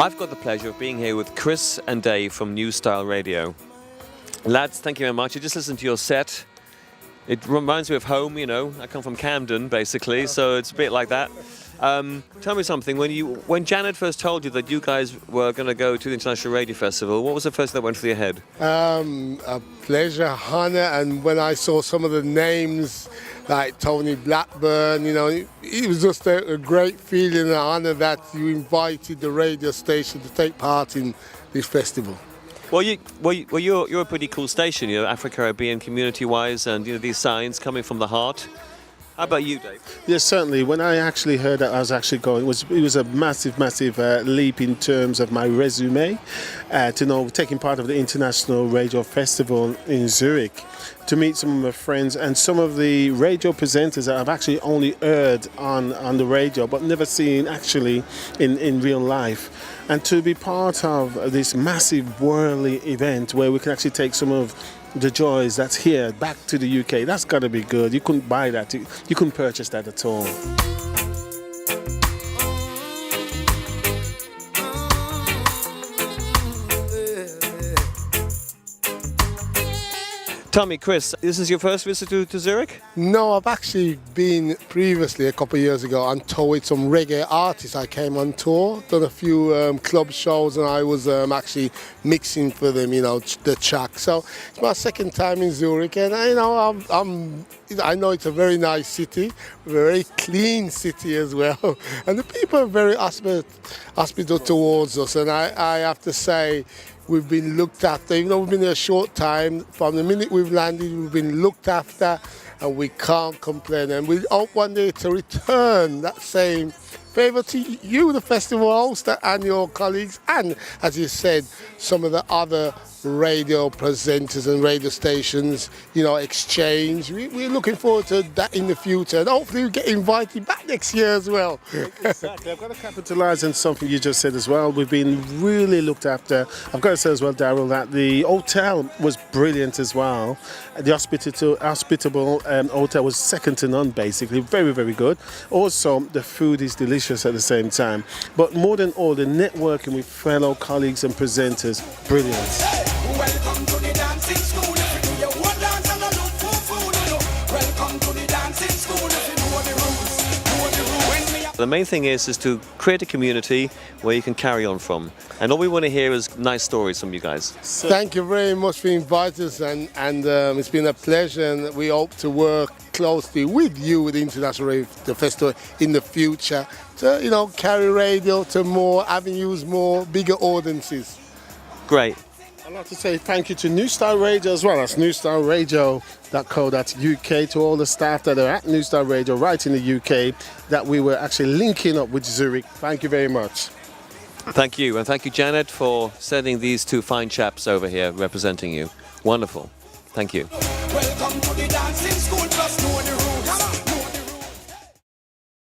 I've got the pleasure of being here with Chris and Dave from Newstyle Radio. Lads, thank you very much. I just listened to your set. It reminds me of home, you know. I come from Camden, basically, so it's a bit like that. Tell me something. When Janet first told you that you guys were going to go to the International Radio Festival, what was the first thing that went through your head? A pleasure, honor, and when I saw some of the names like Tony Blackburn, you know, it was just a great feeling and honor that you invited the radio station to take part in this festival. Well, you're a pretty cool station, you know, Afro-Caribbean community-wise, and you know these signs coming from the heart. How about you, Dave? Yes, certainly. When I actually heard that I was actually going, it was a massive leap in terms of my resume to know taking part of the International Radio Festival in Zurich, to meet some of my friends and some of the radio presenters that I've actually only heard on the radio but never seen actually in real life. And to be part of this massive whirly event where we can actually take some of the joys that's here back to the UK, that's got to be good. You couldn't buy that. You couldn't purchase that at all. Tell me, Chris, this is your first visit to Zurich? No, I've actually been previously a couple of years ago on tour with some reggae artists. I came on tour, done a few club shows, and I was actually mixing for them, you know, the track. So it's my second time in Zurich, and you know, I know it's a very nice city, a very clean city as well, and the people are very hospitable towards us. And I have to say, we've been looked after. Even though we've been here a short time, from the minute we've landed, we've been looked after, and we can't complain. And we hope one day to return that same favour to you, the festival host, and your colleagues, and, as you said, some of the other radio presenters and radio stations, you know, exchange. We're looking forward to that in the future, and hopefully we get invited back next year as well. Exactly. I've got to capitalise on something you just said as well. We've been really looked after. I've got to say as well, Daryl, that the hotel was brilliant as well. The hospitable hotel was second to none, basically. Very, very good. Also, the food is delicious at the same time. But more than all, the networking with fellow colleagues and presenters, brilliant. Welcome to the dancing school. If you do your one dance and a look for food, welcome to the dancing school. If you know the rules. The main thing is to create a community where you can carry on from. And all we want to hear is nice stories from you guys. Thank you very much for inviting us, and it's been a pleasure, and we hope to work closely with you with the International Radio Festival in the future to, you know, carry radio to more avenues, more bigger audiences. Great. I'd like to say thank you to Newstyle Radio as well. That's newstyleradio.co.uk, to all the staff that are at Newstyle Radio right in the UK, that we were actually linking up with Zurich. Thank you very much. Thank you, and thank you, Janet, for sending these two fine chaps over here representing you. Wonderful. Thank you. Welcome to the dancing school, plus know the rules.